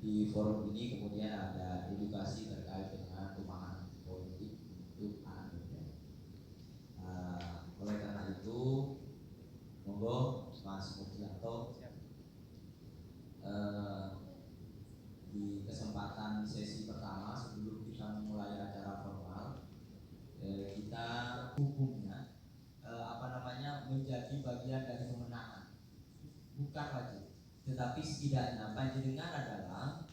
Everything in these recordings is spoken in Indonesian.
di forum ini kemudian ada edukasi terkait dengan pemahaman politik untuk anak muda. Oleh karena itu, monggo Mas Murjianto di kesempatan sesi pertama sebelum kita memulai acara formal, kita hukumnya menjadi bagian dari kemenangan, bukan wajib, tetapi setidaknya panjenengan adalah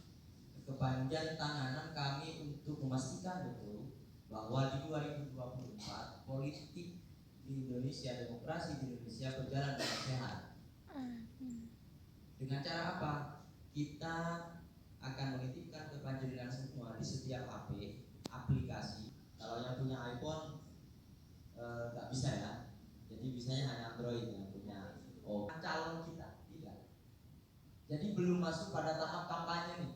kepanjang tanganan kami untuk memastikan betul bahwa di 2024 politik di Indonesia, demokrasi di Indonesia berjalan dengan sehat. Dengan cara apa? Kita akan menitipkan ke panjenengan semua di setiap HP aplikasi. Kalau yang punya iPhone nggak bisa ya, jadi bisanya hanya Android yang punya. Calon kita tidak. Jadi belum masuk pada tahap kampanye nih.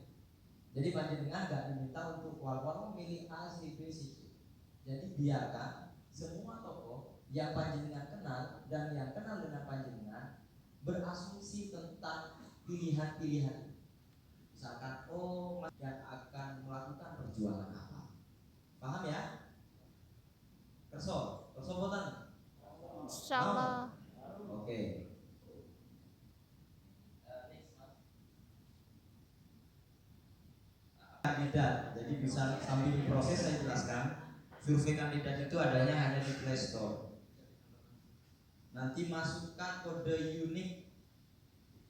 Jadi panjenengan nggak diminta untuk wal-wal memilih A, C, B, C. Jadi biarkan semua tokoh yang panjenengan kenal dan yang kenal dengan panjenengan berasumsi tentang pilihan-pilihan. Misalkan, yang akan melakukan perjuangan apa? Paham ya? Kerso boten? Insyaallah. Oke. Kandidat, jadi bisa sambil proses saya jelaskan. Survei kandidat itu adanya hanya di Play Store. Nanti masukkan kode unik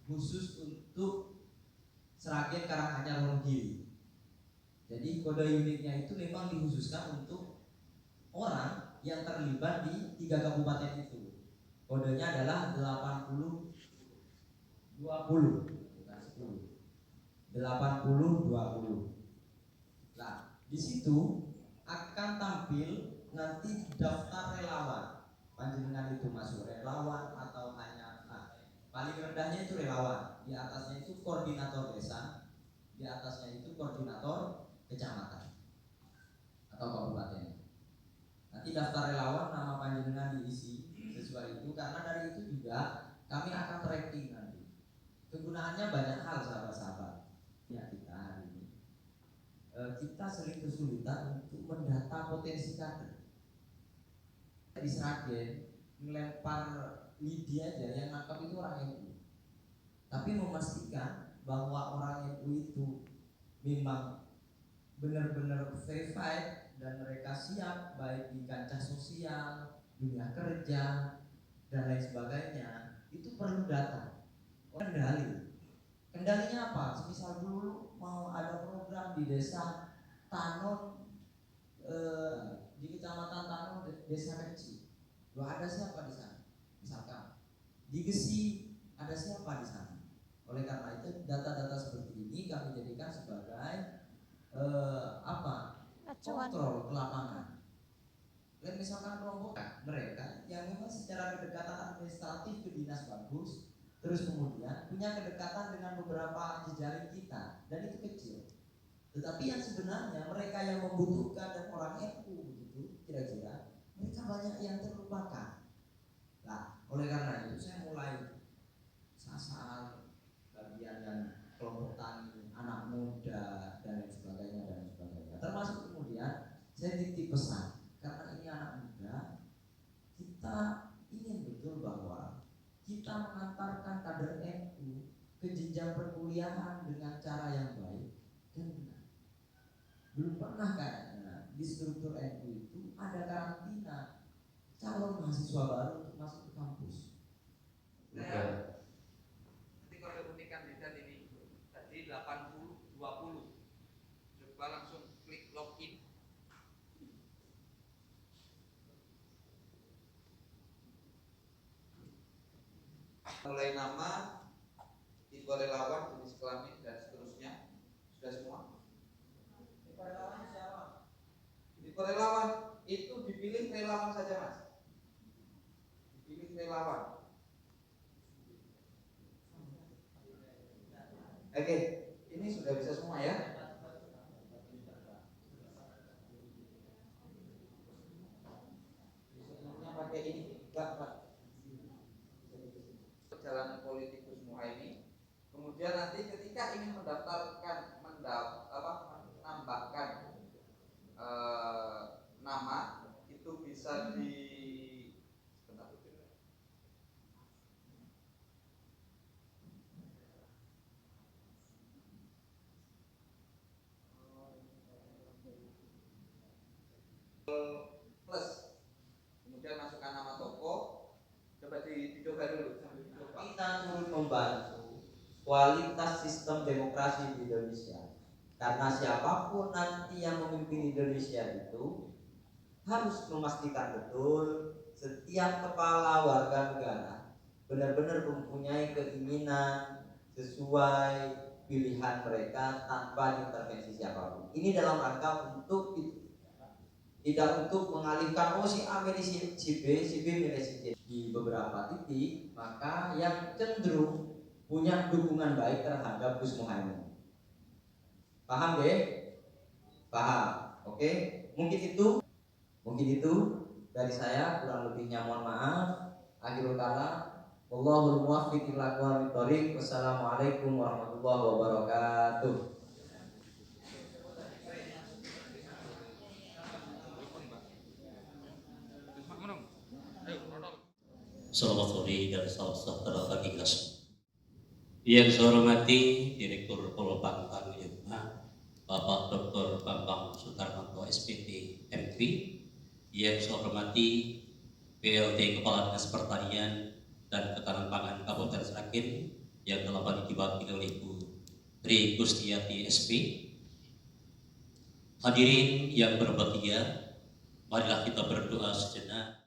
khusus untuk Sragen Karanganyar Wonogiri. Jadi kode uniknya itu memang dikhususkan untuk orang yang terlibat di 3 kabupaten itu. Kodenya adalah 80 20, bukan 10. 80 20. Nah, di situ akan tampil nanti daftar relawan. Panjenengan itu masuk relawan atau hanya paling rendahnya itu relawan, di atasnya itu koordinator desa, di atasnya itu koordinator kecamatan atau kabupaten. Nanti daftar relawan nama panjenengan diisi sesuai itu, karena dari itu juga kami akan tracking nanti. Kegunaannya banyak hal sahabat-sahabat. Ya, kita hari ini kita sering kesulitan untuk mendata potensi kader. Di Sragen melempar lidi aja yang nangkap itu orang NU. Tapi memastikan bahwa orang NU itu memang benar-benar verified dan mereka siap baik di kancah sosial, dunia kerja, dan lain sebagainya, itu perlu data. Kendalinya apa? Misal dulu mau ada program di desa Tanon, di kecamatan Tanon, desa kecil. Loh, ada siapa di sana? Misalkan di Gesi ada siapa di sana? Oleh karena itu data-data seperti ini kami jadikan sebagai kontrol ke lapangan. Dan misalkan kelompok mereka yang memang secara kedekatan administratif ke dinas bagus, terus kemudian punya kedekatan dengan beberapa jejaring kita, dan itu kecil. Tetapi yang sebenarnya mereka yang membutuhkan dan orang NU begitu, kira-kira mereka banyak yang terlupakan. Nah, oleh karena itu saya mulai sasar bagian yang kelompok tani, anak muda, dan lain sebagainya. Termasuk kemudian saya titip pesan, karena ini anak muda, kita ingin betul bahwa kita mengantarkan kader NU ke jenjang perkuliahan dengan cara yang baik dan benar. Belum pernah kayaknya di struktur NU itu ada karantina calon mahasiswa baru untuk masuk ke kampus. Nanti kalau unik kandidat ini tadi 80 20, coba langsung klik login. Mulai nama, tipe relawan, jenis kelamin, dan seterusnya. Sudah semua? Tipe relawan siapa? Tipe relawan itu dipilih relawan saja, Mas. Dipilih relawan. Oke, ini sudah bisa semua ya. Sebelumnya pakai ini, Pak. Perjalanan politik Gus Muhaimin. Kemudian nanti ketika ingin mendaftarkan demokrasi di Indonesia. Karena siapapun nanti yang memimpin Indonesia itu harus memastikan betul setiap kepala warga negara benar-benar mempunyai keinginan sesuai pilihan mereka tanpa intervensi siapapun. Ini dalam rangka untuk tidak untuk mengalihkan si A milih si B, si B milih si C di beberapa titik, maka yang cenderung punya dukungan baik terhadap Gus Muhaimin. Paham deh? Paham? Oke? Mungkin itu dari saya, kurang lebihnya mohon maaf. Akhirul kalam, wallahul muwaffiq ila aqwamit thoriq. Wassalamualaikum warahmatullahi wabarakatuh. Selamat sore dan salam sejahtera bagi kita semua. Yang saya hormati Direktur Polbankan Bapak Dr. Bambang Sutarmanto SPT M3. Yang saya hormati PLT Kepala Dinas Pertanian dan Ketahanan Pangan Kabupaten Sragen yang telah diwakili oleh Ibu Tri Gustiati SP. Hadirin yang berbahagia, marilah kita berdoa sejenak.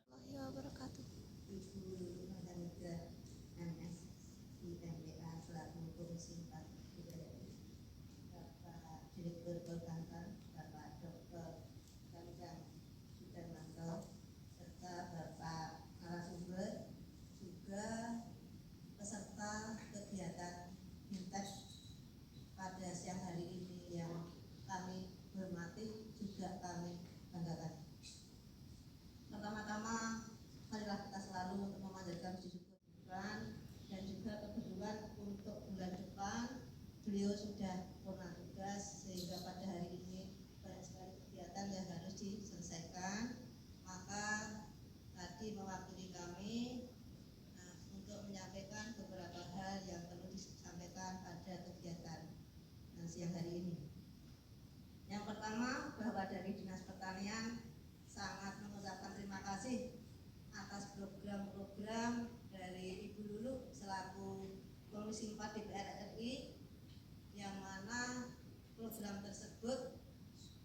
Beliau sudah pernah tugas sehingga pada hari ini banyak sekali kegiatan yang harus diselesaikan. Maka tadi mewakili kami untuk menyampaikan beberapa hal yang perlu disampaikan pada kegiatan siang hari ini. Yang pertama, bahwa dari Dinas Pertanian sangat mengucapkan terima kasih atas program-program dari Ibu Lulu selaku Komisi 4 DPR RI, yang mana program tersebut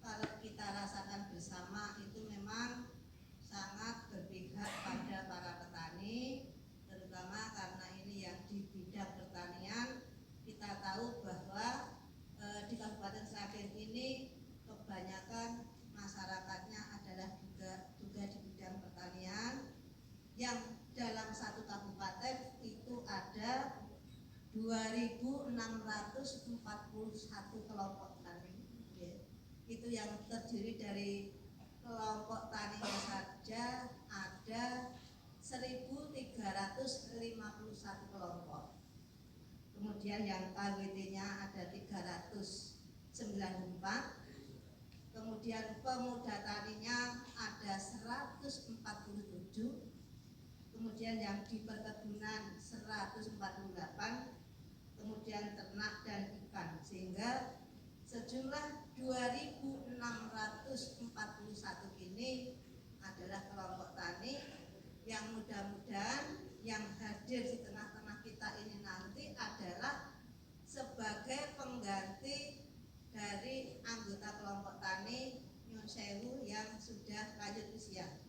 kalau kita rasakan bersama itu memang sangat berpihak pada para petani, terutama karena ini yang di bidang pertanian. Kita tahu bahwa di Kabupaten Sragen ini kebanyakan masyarakatnya adalah juga di bidang pertanian, yang dalam satu kabupaten itu ada 2.641 kelompok tani. Itu yang terdiri dari kelompok taninya saja ada 1.351 kelompok. Kemudian yang KWT-nya ada 394. Kemudian pemuda taninya ada 147. Kemudian yang di perkebunan 148. Kemudian ternak dan ikan, sehingga sejumlah 2.641 ini adalah kelompok tani yang mudah-mudahan yang hadir di tengah-tengah kita ini nanti adalah sebagai pengganti dari anggota kelompok tani Nyun Sewu yang sudah lanjut usia.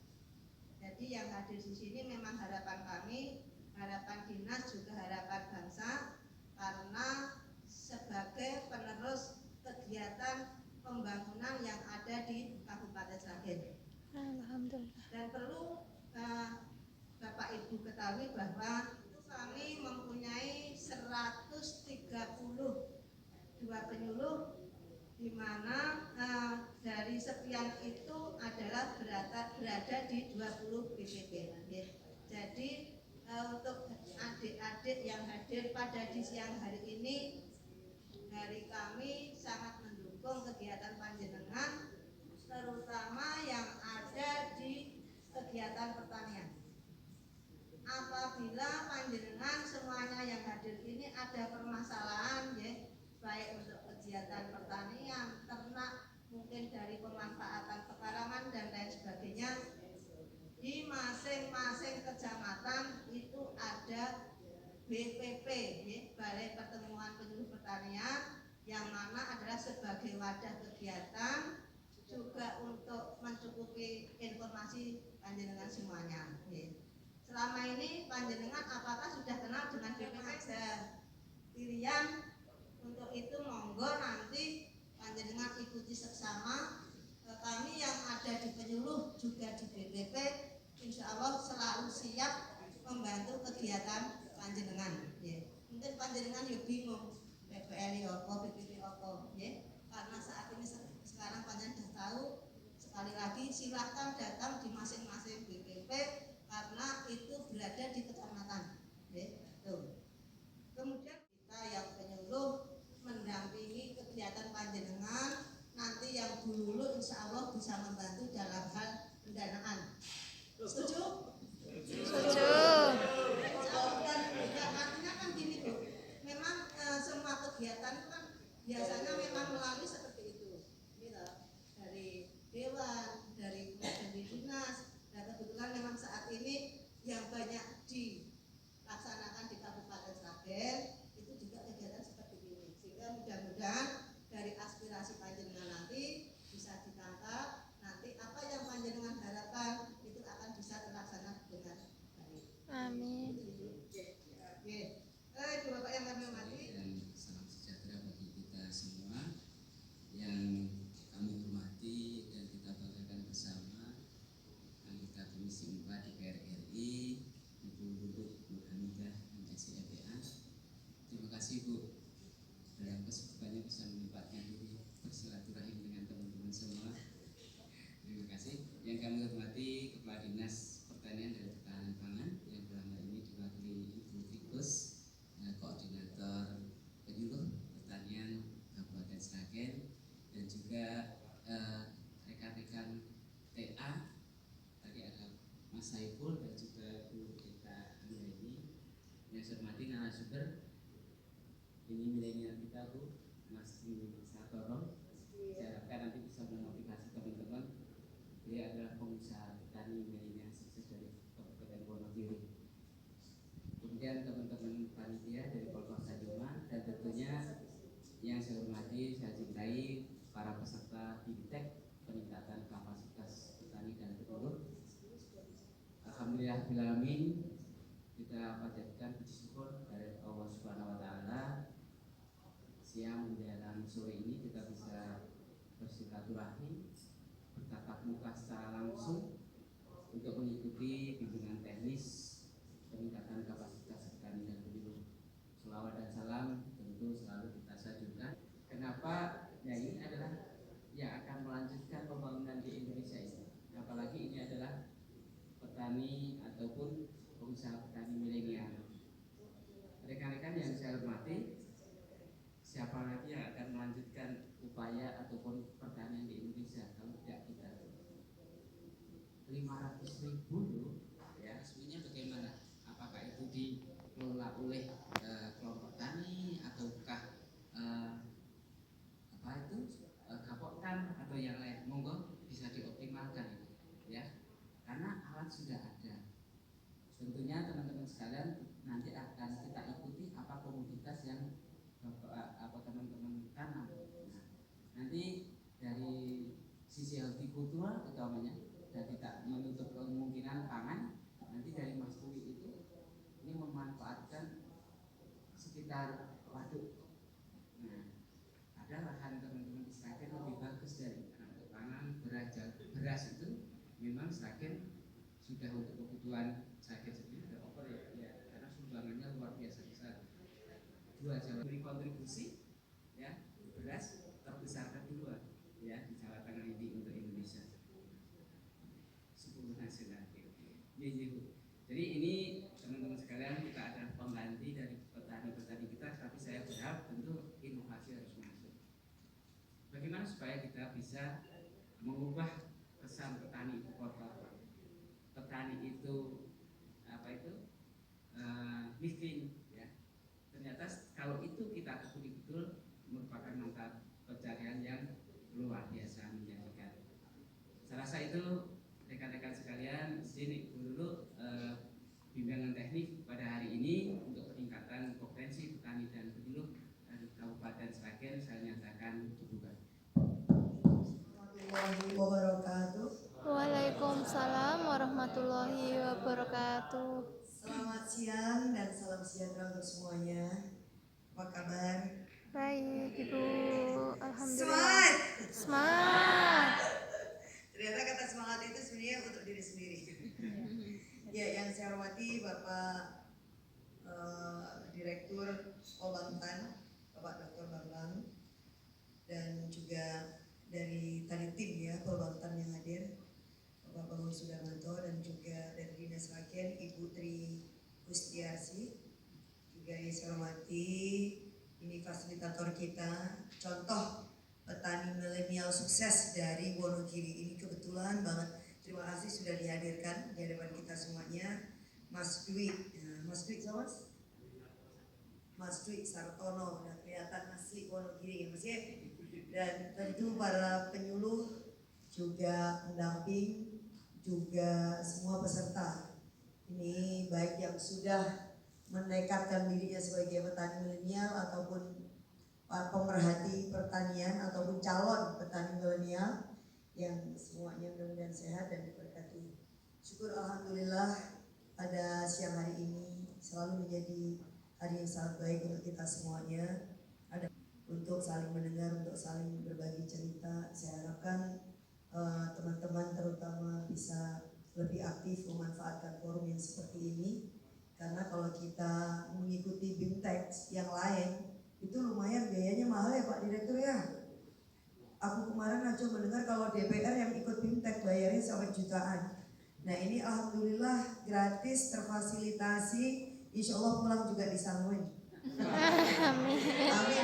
Jadi yang hadir di sini memang harapan kami, harapan dinas juga harapan bangsa, karena sebagai penerus kegiatan pembangunan yang ada di Kabupaten Sragen. Alhamdulillah. Dan perlu Bapak Ibu ketahui bahwa kami mempunyai 132 penyuluh, di mana dari sekian itu adalah berada di 20 BPP. Jadi untuk adik-adik yang hadir pada di siang hari ini, dari kami sangat mendukung kegiatan panjenengan, terutama yang ada di kegiatan pertanian. Apabila panjenengan semuanya yang hadir ini ada permasalahan, ya, baik untuk kegiatan pertanian, ternak, mungkin dari pemanfaatan pekarangan dan lain sebagainya, di masing-masing kecamatan itu ada BPP, ya, Balai Pertemuan Penyuluh pertama adalah sebagai wadah kegiatan, juga untuk mencukupi informasi panjenengan semuanya. Selama ini panjenengan apakah sudah kenal dengan BPP? Pilihan untuk itu monggo nanti panjenengan ikuti seksama. Kami yang ada di penyuluh juga di BPP, insya Allah selalu siap membantu kegiatan panjenengan. Mungkin panjenengan yuk bingung PPL apa, BPP apa, karena saat ini sekarang panjenengan sudah tahu. Sekali lagi silahkan datang di masing-masing BPP karena itu berada di kecamatan. Kemudian kita yang penyuluh mendampingi kegiatan panjenengan, nanti yang dulu insya Allah bisa membantu dalam hal pendanaan. Setuju? Setuju. Dan artinya kan gini Bu, memang semua kegiatan itu kan biasanya memang melalui seperti itu, dari dewan, dari dinas. Dan kebetulan memang saat ini yang banyak dilaksanakan di Kabupaten Sragen itu juga kegiatan seperti ini, sehingga mudah-mudahan dari aspirasi panjenengan nanti bisa ditangkap. Nanti apa yang panjenengan harapkan itu akan bisa terlaksana dengan baik. Amin. Bapak yang kami hormati, dan salam sejahtera bagi kita semua yang kami hormati dan kita banggakan bersama anggota Komisi 4 DPR RI, Ibu Luluk Bu Hamidah MSI-FPA. Terima kasih Bu dalam kesempatannya bisa menyempatkan diri bersilaturahim dengan teman-teman semua. Terima kasih. Yang kami hormati Kepala Dinas Pertanian dan Ketahanan Pangan yang dalam hal ini diwakili Ibu Tikus, Koordinator Penyuluh Pertanian Kabupaten Sragen, dan juga rekan-rekan TA. Tadi ada Mas Saiful dan juga Bu Eka Anggraini. Yang saya hormati narasumber, ini milenial kita Bu, Mas Satoro. Saya harapkan nanti bisa memotivasi teman-teman. Dia adalah pengusaha petani milenial sukses dari Kabupaten Wonogiri. Kemudian teman-teman panitia dari Polkota Joma, dan tentunya yang saya hormati, saya cintai para peserta Bimtek peningkatan kapasitas petani dan penyuluh. Alhamdulillahirrahmanirrahim, kita panjatkan puji syukur dari Allah Subhanahu Wa Taala. Siang menjelang sore ini kita bisa bersilaturahmi, bertatap muka secara langsung untuk mengikuti bimbingan teknis peningkatan kapasitas petani dan penyuluh. Selawat dan salam tentu selalu kita sajukan. Kenapa? Ya ini adalah yang akan melanjutkan pembangunan di Indonesia ini. Apalagi ini adalah petani ataupun pengusaha petani milenial. Rekan-rekan yang saya hormati, siapa lagi yang akan melanjutkan upaya ataupun pertanian di Indonesia kalau tidak kita? 500.000 loh, ya. Sebenarnya bagaimana? Apakah itu dikelola oleh kelompok tani ataukah Kapoktan atau yang lain? Monggo bisa dioptimalkan itu, ya. Karena alat sudah ada. Tentunya teman-teman sekalian nanti akan kita ikuti apa komoditas yang apa teman-teman tanam. Nah, nanti dari sisi hortikultura utamanya, dan tidak menutup kemungkinan pangan, nanti dari Mas Tuli itu ini memanfaatkan sekitar waduk. Nah, ada lahan teman-teman di Sragen lebih bagus dari untuk pangan beras itu memang Sragen sudah untuk kebutuhan Sragen sendiri sudah over ya, karena sumbangannya luar biasa besar. Dua Jawa beri kontribusi ya beras terbesar kedua ya di Jawa Tengah ini untuk Indonesia. 10 nasional. Jadi ini teman-teman sekalian, kita adalah pengganti dari petani-petani kita, tapi saya berharap tentu inovasi harus masuk. Bagaimana supaya kita bisa mengubah kesan petani itu kotor, petani itu miskin, ya. Ternyata kalau itu kita akui betul merupakan mata pencarian yang luar biasa menjanjikan. Saya rasa itu rekan-rekan sekalian, sini dulu bimbingan teknik pada hari ini untuk peningkatan kompetensi petani dan penyuluh dari Kabupaten Sragen. terakhir saya nyatakan dibuka. Warahmatullahi wabarakatuh. Waalaikumsalam warahmatullahi wabarakatuh. Selamat siang dan salam sejahtera untuk semuanya. Apa kabar? Baik, Ibu. Alhamdulillah. Semangat. Semangat. Ternyata kata semangat itu sebenarnya untuk diri sendiri. Ya, yang saya hormati Bapak Direktur Polbantan, Bapak Dr. Bambang, dan juga dari tadi tim ya Polbantan yang hadir, Bapak Bambang Sudarmanto, dan juga dari Dinas Rakyat Ibu Tri Kustiarsi. Juga yang saya hormati ini fasilitator kita, contoh petani milenial sukses dari Wonogiri. Ini kebetulan banget. Terima kasih sudah dihadirkan di hadapan kita semuanya, Mas Dwi. Mas Dwi sama Mas Dwi Sartono, udah kelihatan asli Wonogiri ya Mas ya. Dan tentu para penyuluh, juga pendamping, juga semua peserta. Ini baik yang sudah menekatkan dirinya sebagai petani milenial ataupun pemerhati pertanian ataupun calon petani milenial, yang semuanya mudah-mudahan sehat dan diberkati. Syukur alhamdulillah pada siang hari ini selalu menjadi hari yang sangat baik untuk kita semuanya. Ada untuk saling mendengar, untuk saling berbagi cerita. Saya harapkan teman-teman terutama bisa lebih aktif memanfaatkan forum yang seperti ini. Karena kalau kita mengikuti BIMTEK yang lain, itu lumayan biayanya mahal ya Pak Direktur ya. Aku kemarin aja mendengar kalau DPR yang ikut BIMTEK bayarnya sampai jutaan. Nah ini alhamdulillah gratis, terfasilitasi, insya Allah pulang juga disangguin. Amin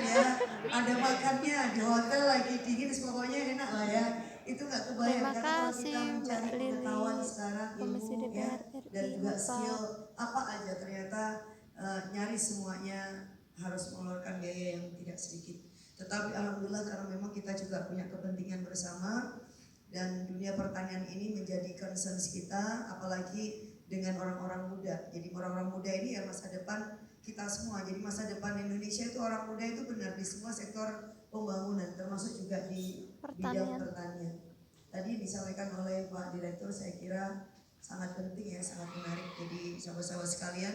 ya. Ada makannya di hotel lagi dingin, pokoknya enak lah ya. Itu nggak kebayang karena kalau kita mencari pengetahuan sekarang, ilmu ya, dan juga skill apa aja ternyata nyaris semuanya harus mengeluarkan biaya yang tidak sedikit. Tetapi alhamdulillah karena memang kita juga punya kepentingan bersama dan dunia pertanian ini menjadi concern kita, apalagi dengan orang-orang muda. Jadi orang-orang muda ini ya masa depan kita semua. Jadi masa depan Indonesia itu orang muda itu benar di semua sektor pembangunan, termasuk juga di bidang pertanian. Tadi disampaikan oleh Pak Direktur, saya kira sangat penting ya, sangat menarik. Jadi sahabat-sahabat sekalian,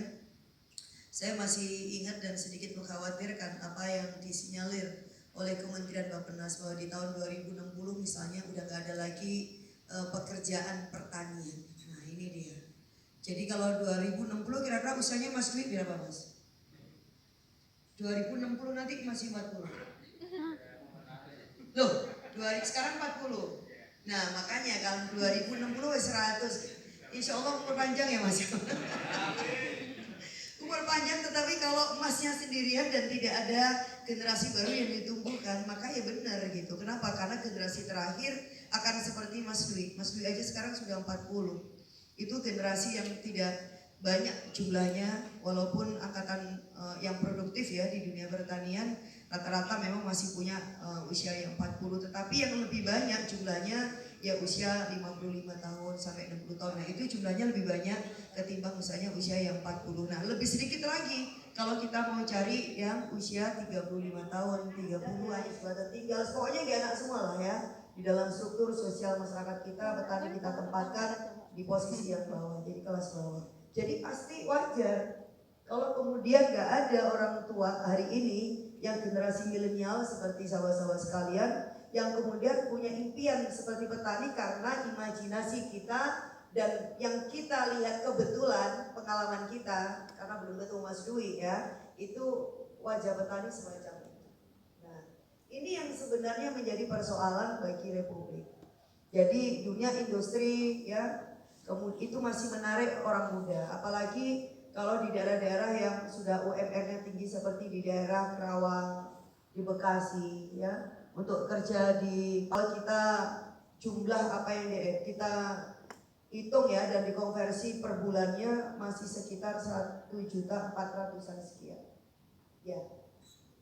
saya masih ingat dan sedikit mengkhawatirkan apa yang disinyalir oleh Kementerian Bappenas bahwa di tahun 2060 misalnya udah gak ada lagi pekerjaan pertanian. Nah ini dia. Jadi kalau 2060 kira-kira usianya Mas Dwi berapa Mas? 2060 nanti masih 40. Loh, sekarang 40. Nah makanya kalau 2060 100. Insya Allah umur panjang ya Mas. Umur panjang, tetapi kalau emasnya sendirian dan tidak ada generasi baru yang ditumbuhkan, maka ya benar gitu. Kenapa? Karena generasi terakhir akan seperti Mas Dwi. Mas Dwi aja sekarang sudah 40. Itu generasi yang tidak banyak jumlahnya, walaupun angkatan yang produktif ya di dunia pertanian rata-rata memang masih punya usia yang 40, tetapi yang lebih banyak jumlahnya ya usia 55 tahun sampai 60 tahun. Nah itu jumlahnya lebih banyak ketimbang misalnya usia yang 40. Nah lebih sedikit lagi kalau kita mau cari yang usia 35 tahun, 30-an, sudah tinggal. Pokoknya gak anak semua lah ya. Di dalam struktur sosial masyarakat kita, petani kita tempatkan di posisi yang bawah, jadi kelas bawah. Jadi pasti wajar kalau kemudian gak ada orang tua hari ini yang generasi milenial seperti sahabat-sahabat sekalian yang kemudian punya impian seperti petani karena imajinasi kita dan yang kita lihat kebetulan pengalaman kita karena belum ketemu Mas Dwi ya, itu wajah petani semacam itu. Nah, ini yang sebenarnya menjadi persoalan bagi Republik. Jadi dunia industri ya itu masih menarik orang muda, apalagi kalau di daerah-daerah yang sudah UMR-nya tinggi seperti di daerah Kerawang, di Bekasi ya. Untuk kerja di, kalau kita jumlah apa yang kita hitung ya dan dikonversi per bulannya masih sekitar 1.400.000-an sekian ya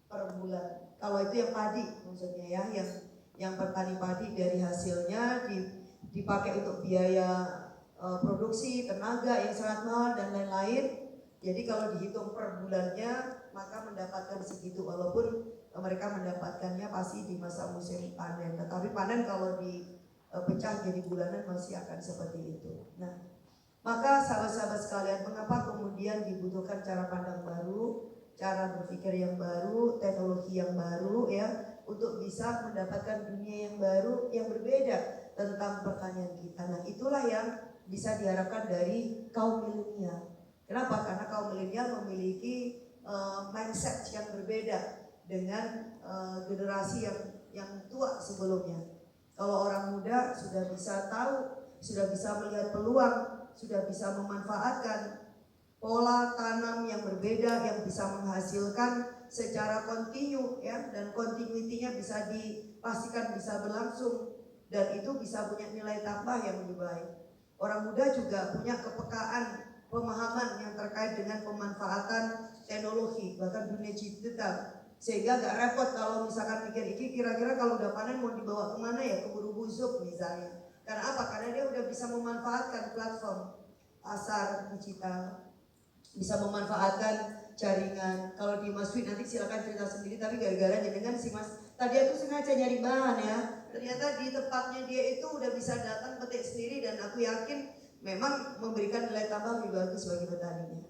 per bulan. Kalau itu yang padi maksudnya ya, yang petani padi dari hasilnya dipakai untuk biaya produksi, tenaga yang sangat mahal dan lain-lain. Jadi kalau dihitung per bulannya maka mendapatkan segitu, walaupun mereka mendapatkannya pasti di masa musim panen. Tetapi panen kalau dipecah jadi bulanan masih akan seperti itu. Nah, maka sahabat-sahabat sekalian, mengapa kemudian dibutuhkan cara pandang baru, cara berpikir yang baru, teknologi yang baru ya, untuk bisa mendapatkan dunia yang baru, yang berbeda tentang pertanian kita. Nah, itulah yang bisa diharapkan dari kaum milenial. Kenapa? Karena kaum milenial memiliki mindset yang berbeda dengan generasi yang tua sebelumnya. Kalau orang muda sudah bisa tahu, sudah bisa melihat peluang, sudah bisa memanfaatkan pola tanam yang berbeda yang bisa menghasilkan secara kontinu ya, dan continuity-nya bisa dipastikan bisa berlangsung dan itu bisa punya nilai tambah yang lebih baik. Orang muda juga punya kepekaan, pemahaman yang terkait dengan pemanfaatan teknologi bahkan dunia digital, sehingga gak repot kalau misalkan mikir iki kira-kira kalau udah panen mau dibawa kemana ya, ke buru busuk misalnya. Karena apa? Karena dia udah bisa memanfaatkan platform pasar digital, bisa memanfaatkan jaringan. Kalau di Mas Wid nanti silakan cerita sendiri, tapi gara-gara jenengan si Mas tadi aku sengaja nyari bahan ya, ternyata di tempatnya dia itu udah bisa datang petik sendiri dan aku yakin memang memberikan nilai tambah lebih bagus bagi petaninya.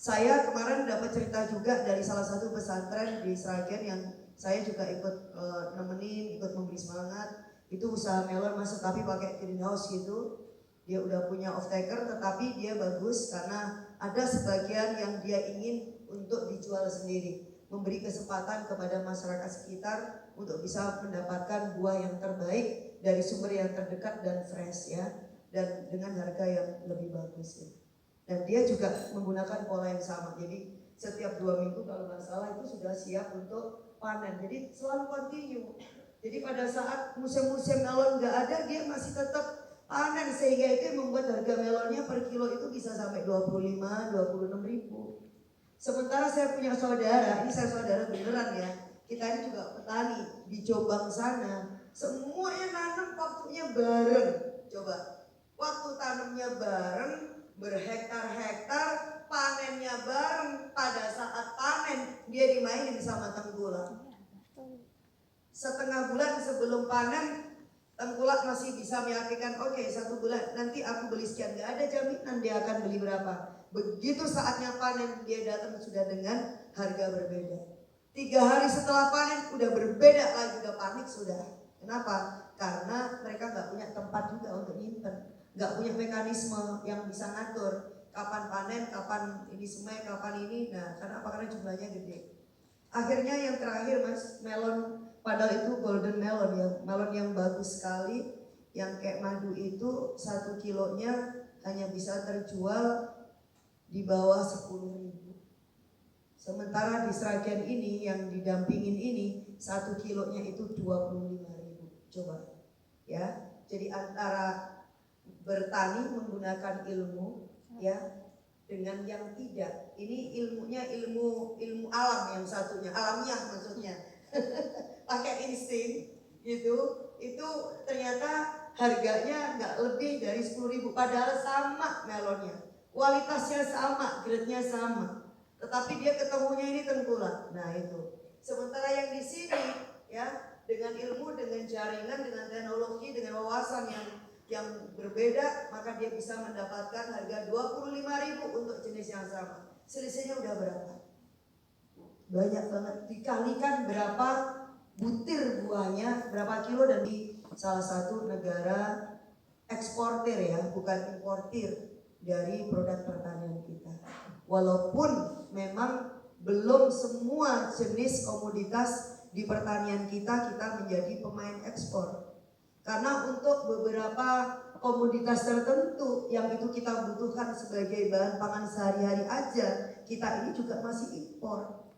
Saya kemarin dapat cerita juga dari salah satu pesantren di Sragen yang saya juga ikut nemenin, ikut memberi semangat. Itu usaha melon masuk tapi pakai greenhouse gitu. Dia udah punya off taker tetapi dia bagus karena ada sebagian yang dia ingin untuk dijual sendiri, memberi kesempatan kepada masyarakat sekitar untuk bisa mendapatkan buah yang terbaik dari sumber yang terdekat dan fresh ya, dan dengan harga yang lebih bagus ya. Dan dia juga menggunakan pola yang sama, jadi setiap 2 minggu kalau nggak salah itu sudah siap untuk panen, jadi selalu kontinu. Jadi pada saat musim-musim melon nggak ada, dia masih tetap panen, sehingga itu yang membuat harga melonnya per kilo itu bisa sampai 25-26 ribu. Sementara saya punya saudara, ini saya saudara beneran ya, kita ini juga petani di Jombang sana, semuanya nanam waktunya bareng. Coba, waktu tanamnya bareng, berhektar-hektar, panennya bareng. Pada saat panen dia dimainin sama tengkulak. Setengah bulan sebelum panen, tengkulak masih bisa meyakinkan, oke, 1 bulan nanti aku beli sekian, gak ada jaminan dia akan beli berapa. Begitu saatnya panen dia datang sudah dengan harga berbeda. 3 hari setelah panen udah berbeda lagi, udah panik sudah. Kenapa? Karena mereka gak punya tempat juga untuk nyimpen, gak punya mekanisme yang bisa ngatur kapan panen, kapan ini semai, kapan ini. Nah, karena apa? Karena jumlahnya gede. Akhirnya yang terakhir Mas, melon, padahal itu golden melon ya, melon yang bagus sekali, yang kayak madu itu 1 kilonya hanya bisa terjual di bawah 10 ribu. Sementara di Sragen ini yang didampingin ini 1 kilonya itu 25 ribu. Coba ya, jadi antara bertani menggunakan ilmu ya dengan yang tidak. Ini ilmunya ilmu alam, yang satunya alamiah maksudnya. Pakai insting gitu, itu ternyata harganya nggak lebih dari 10 ribu, padahal sama melonnya, kualitasnya sama, grade-nya sama, tetapi dia ketemunya ini tengkulak. Nah itu. Sementara yang di sini ya, dengan ilmu, dengan jaringan, dengan teknologi, dengan wawasan yang berbeda, maka dia bisa mendapatkan harga 25 ribu untuk jenis yang sama. Selisihnya udah berapa? Banyak banget, dikalikan berapa butir buahnya, berapa kilo, dan di salah satu negara eksportir ya, bukan importir dari produk pertanian kita. Walaupun memang belum semua jenis komoditas di pertanian kita menjadi pemain ekspor. Karena untuk beberapa komoditas tertentu yang itu kita butuhkan sebagai bahan pangan sehari-hari aja, kita ini juga masih impor.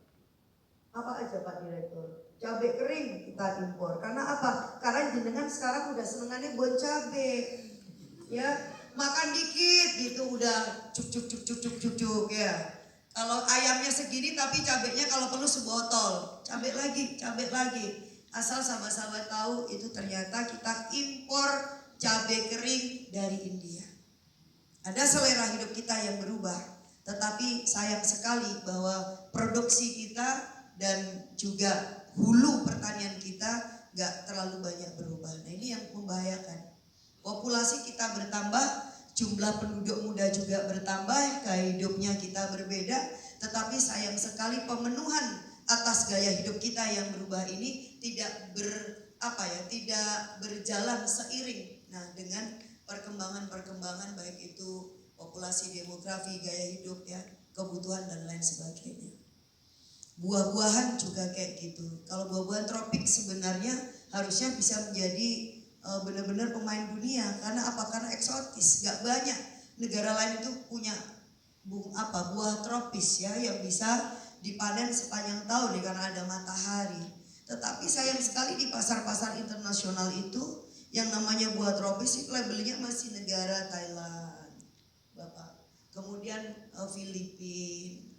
Apa aja Pak Direktur? Cabai kering kita impor. Karena apa? Karena jenengan sekarang udah senengannya bon cabai. Ya, makan dikit gitu udah cuk ya. Kalau ayamnya segini tapi cabainya kalau perlu sebotol. Cabai lagi. Asal sama-sama tahu itu ternyata kita impor cabai kering dari India. Ada selera hidup kita yang berubah, tetapi sayang sekali bahwa produksi kita dan juga hulu pertanian kita nggak terlalu banyak berubah. Nah ini yang membahayakan. Populasi kita bertambah, jumlah penduduk muda juga bertambah, gaya hidupnya kita berbeda, tetapi sayang sekali pemenuhan atas gaya hidup kita yang berubah ini tidak tidak berjalan seiring. Nah dengan perkembangan baik itu populasi, demografi, gaya hidup ya, kebutuhan dan lain sebagainya. Buah-buahan juga kayak gitu. Kalau buah-buahan tropik sebenarnya harusnya bisa menjadi benar-benar pemain dunia. Karena apa? Karena eksotis. Gak banyak negara lain itu punya buah tropis ya yang bisa dipanen sepanjang tahun ya, karena ada matahari. Tetapi sayang sekali di pasar-pasar internasional itu yang namanya buah tropis itu labelnya masih negara Thailand, Bapak. Kemudian Filipina.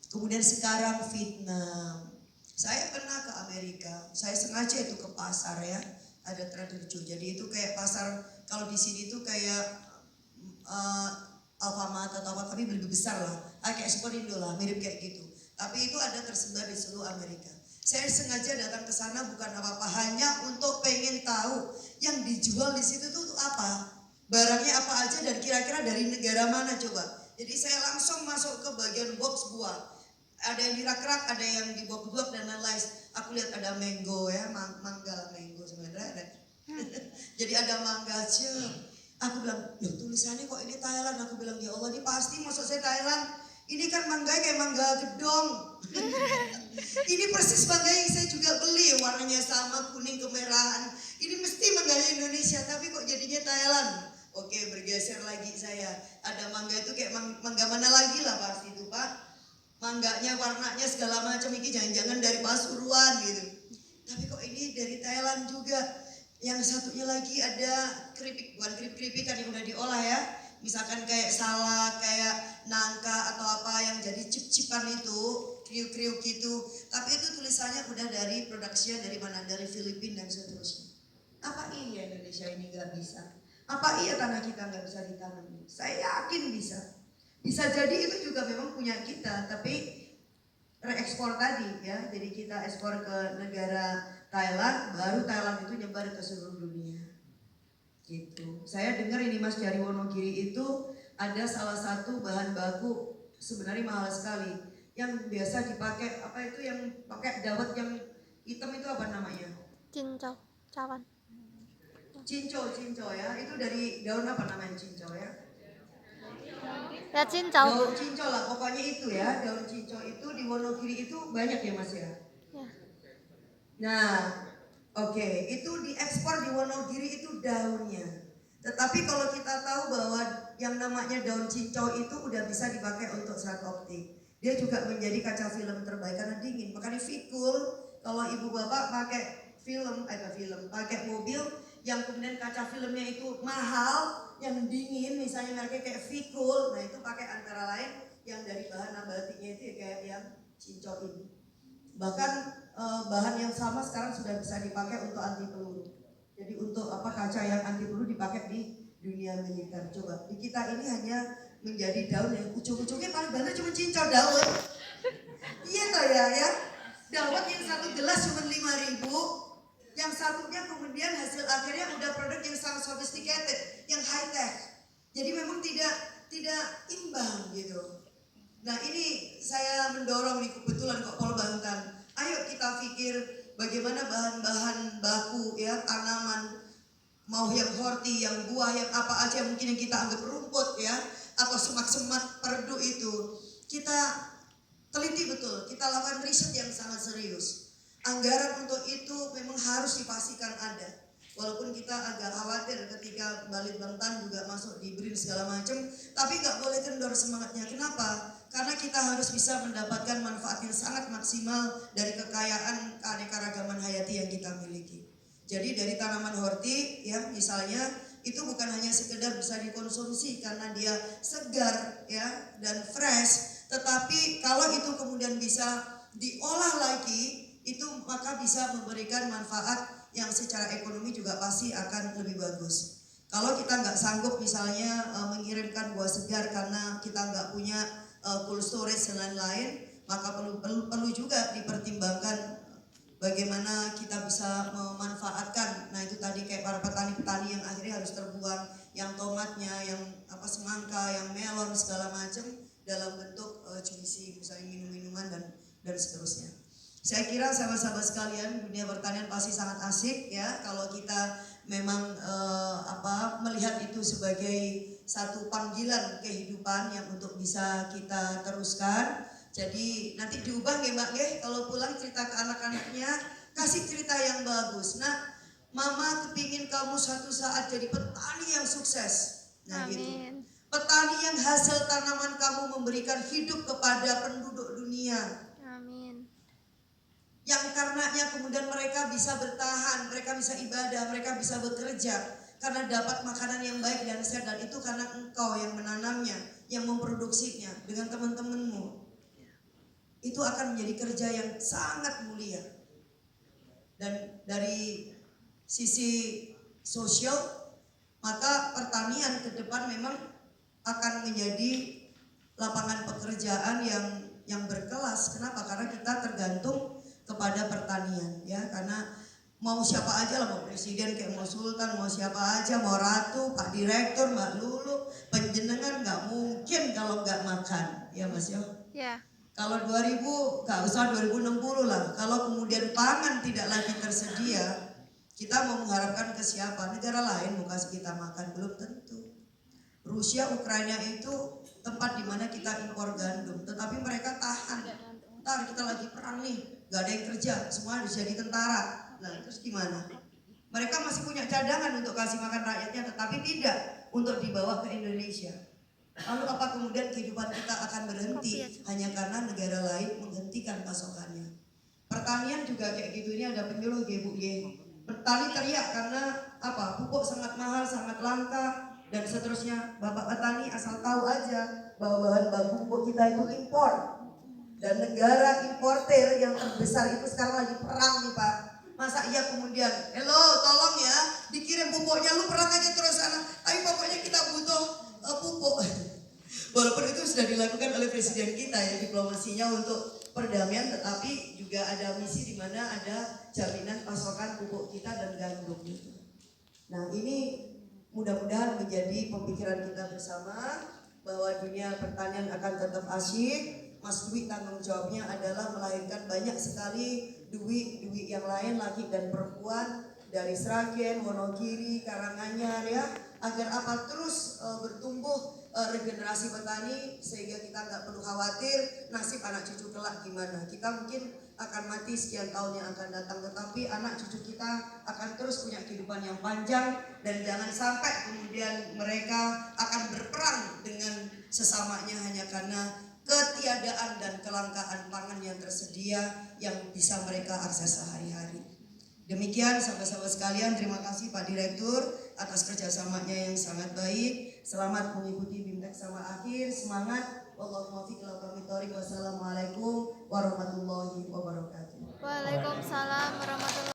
Kemudian sekarang Vietnam. Saya pernah ke Amerika. Saya sengaja itu ke pasar ya. Ada Trader Joe. Jadi itu kayak pasar, kalau di sini itu kayak Alfamart atau apa, tapi lebih besar lah. Kayak Superindo lah, mirip kayak gitu. Tapi itu ada tersebar di seluruh Amerika. Saya sengaja datang ke sana bukan apa-apa, hanya untuk pengen tahu yang dijual di situ tuh apa. Barangnya apa aja dan kira-kira dari negara mana coba. Jadi saya langsung masuk ke bagian box buah. Ada yang dirak-rak, ada yang di box-box dan lain-lain. Aku lihat ada mango ya, mangga mango sebenarnya ada. Jadi ada mangga aja. Aku bilang, loh tulisannya kok ini Thailand? Aku bilang, ya Allah ini pasti maksud saya Thailand. Ini kan mangga kayak mangga gedong. Ini persis mangga yang saya juga beli, warnanya sama, kuning kemerahan. Ini mesti mangganya Indonesia, tapi kok jadinya Thailand. Oke, bergeser lagi saya. Ada mangga itu kayak mangga mana lagi lah pasti itu Pak. Mangganya, warnanya segala macam, ini jangan-jangan dari Pasuruan gitu. Tapi kok ini dari Thailand juga. Yang satunya lagi ada keripik, bukan keripik-keripikan yang udah diolah ya. Misalkan kayak salad, kayak nangka atau apa yang jadi cip-cipan itu, kriuk-kriuk gitu. Tapi itu tulisannya udah dari produksinya dari mana? Dari Filipina dan seterusnya. Apa iya Indonesia ini gak bisa? Apa iya tanah kita gak bisa ditanam? Saya yakin bisa. Bisa jadi itu juga memang punya kita, tapi reekspor tadi ya. Jadi kita ekspor ke negara Thailand, baru Thailand itu nyebar ke seluruh dunia. Gitu. Saya dengar ini Mas dari Wonogiri itu ada salah satu bahan baku sebenarnya mahal sekali yang biasa dipakai, apa itu yang pakai dawet yang hitam itu apa namanya? Cincau, cawan. Cinco ya. Itu dari daun apa namanya cinco ya? Ya cincau. Daun cinco lah pokoknya itu ya. Daun cinco itu di Wonogiri itu banyak ya Mas ya? Ya. Nah, oke, itu diekspor di Wonogiri itu daunnya. Tetapi kalau kita tahu bahwa yang namanya daun cincau itu udah bisa dipakai untuk serat optik. Dia juga menjadi kaca film terbaik karena dingin. Makanya Vikul, kalau ibu bapak pakai pakai mobil yang kemudian kaca filmnya itu mahal, yang dingin, misalnya mereknya kayak Vikul, nah itu pakai antara lain yang dari bahan nabatiknya itu ya kayak yang cincau ini. Bahkan bahan yang sama sekarang sudah bisa dipakai untuk anti peluru. Jadi untuk kaca yang anti peluru dipakai di dunia militer. Coba di kita ini hanya menjadi daun yang ujung-ujungnya paling banyak cuma cincau daun. Iya toh ya. Dawet yang satu gelas cuma 5.000, yang satunya kemudian hasil akhirnya udah produk yang sangat sophisticated, yang high tech. Jadi memang tidak imbang gitu. Nah ini saya mendorong nih kebetulan kok Pol Banten. Ayo kita pikir bagaimana bahan-bahan baku ya, tanaman, mau yang horti, yang buah, yang apa aja mungkin yang kita anggap rumput ya, atau semak-semak perdu itu. Kita teliti betul, kita lakukan riset yang sangat serius. Anggaran untuk itu memang harus dipastikan ada. Walaupun kita agak khawatir ketika Balit Bangtan juga masuk di BRIN segala macam, tapi nggak boleh kendor semangatnya. Kenapa? Karena kita harus bisa mendapatkan manfaat yang sangat maksimal dari kekayaan keanekaragaman hayati yang kita miliki. Jadi dari tanaman horti ya misalnya itu bukan hanya sekedar bisa dikonsumsi karena dia segar ya dan fresh, tetapi kalau itu kemudian bisa diolah lagi itu maka bisa memberikan manfaat yang secara ekonomi juga pasti akan lebih bagus. Kalau kita nggak sanggup misalnya mengirimkan buah segar karena kita nggak punya cold storage dan lain-lain, maka perlu juga dipertimbangkan bagaimana kita bisa memanfaatkan. Nah itu tadi kayak para petani-petani yang akhirnya harus terbuang, yang tomatnya, yang semangka, yang melon segala macam dalam bentuk juisi, misalnya minum-minuman dan seterusnya. Saya kira sahabat-sahabat sekalian, dunia pertanian pasti sangat asik ya kalau kita memang melihat itu sebagai satu panggilan kehidupan yang untuk bisa kita teruskan. Jadi nanti diubah nggih Mbak nggih, kalau pulang cerita ke anak-anaknya, kasih cerita yang bagus. Nah, Mama kepingin kamu suatu saat jadi petani yang sukses. Nah gitu. Amin. Petani yang hasil tanaman kamu memberikan hidup kepada penduduk dunia. Amin. Yang karenanya kemudian mereka bisa bertahan, mereka bisa ibadah, mereka bisa bekerja karena dapat makanan yang baik dan sehat, dan itu karena engkau yang menanamnya, yang memproduksinya dengan teman-temanmu. Itu akan menjadi kerja yang sangat mulia. Dan dari sisi sosial, maka pertanian ke depan memang akan menjadi lapangan pekerjaan yang berkelas. Kenapa? Karena kita tergantung kepada pertanian ya, karena mau siapa aja lah, mau presiden kayak mau sultan, mau siapa aja, mau ratu, pak direktur, mbak lulu, penjenengan nggak mungkin kalau nggak makan ya Mas Yo. Ya. Kalau 2000 nggak usah 2060 lah, kalau kemudian pangan tidak lagi tersedia, kita mau mengharapkan ke siapa? Negara lain mau kasih kita makan? Belum tentu. Rusia, Ukraina itu tempat di mana kita impor gandum, tetapi mereka tahan. Ntar kita lagi perang nih, gak ada yang kerja, semua harus jadi tentara. Nah terus gimana? Mereka masih punya cadangan untuk kasih makan rakyatnya, tetapi tidak untuk dibawa ke Indonesia. Lalu apa kemudian kehidupan kita akan berhenti hanya karena negara lain menghentikan pasokannya? Pertanian juga kayak gitu, ini ada penyuluh Bu Y. Petani teriak karena apa? Pupuk sangat mahal, sangat langka dan seterusnya. Bapak petani asal tahu aja bahwa bahan baku pupuk kita itu impor. Dan negara importer yang terbesar itu sekarang lagi perang nih Pak. Masa iya kemudian, hello tolong ya dikirim pupuknya, lu perang aja terus sana, tapi pokoknya kita butuh pupuk. Walaupun itu sudah dilakukan oleh presiden kita ya, diplomasinya untuk perdamaian, tetapi juga ada misi di mana ada jaminan pasokan pupuk kita dan gandum gitu. Nah ini mudah-mudahan menjadi pemikiran kita bersama bahwa dunia pertanian akan tetap asyik. Mas Dwi tanggung jawabnya adalah melahirkan banyak sekali Dwi yang lain, laki dan perempuan dari Sragen, Wonogiri, Karanganyar ya, agar apa terus bertumbuh regenerasi petani sehingga kita nggak perlu khawatir nasib anak cucu kelak gimana. Kita mungkin akan mati sekian tahun yang akan datang, tetapi anak cucu kita akan terus punya kehidupan yang panjang, dan jangan sampai kemudian mereka akan berperang dengan sesamanya hanya karena ketiadaan dan kelangkaan pangan yang tersedia yang bisa mereka akses sehari-hari. Demikian sahabat-sahabat sekalian, terima kasih Pak Direktur atas kerjasamanya yang sangat baik. Selamat mengikuti BIMTEK sama akhir, semangat. Wallahul muwaffiq ila aqwamit thoriq. Wassalamualaikum warahmatullahi wabarakatuh. Waalaikumsalam warahmatullahi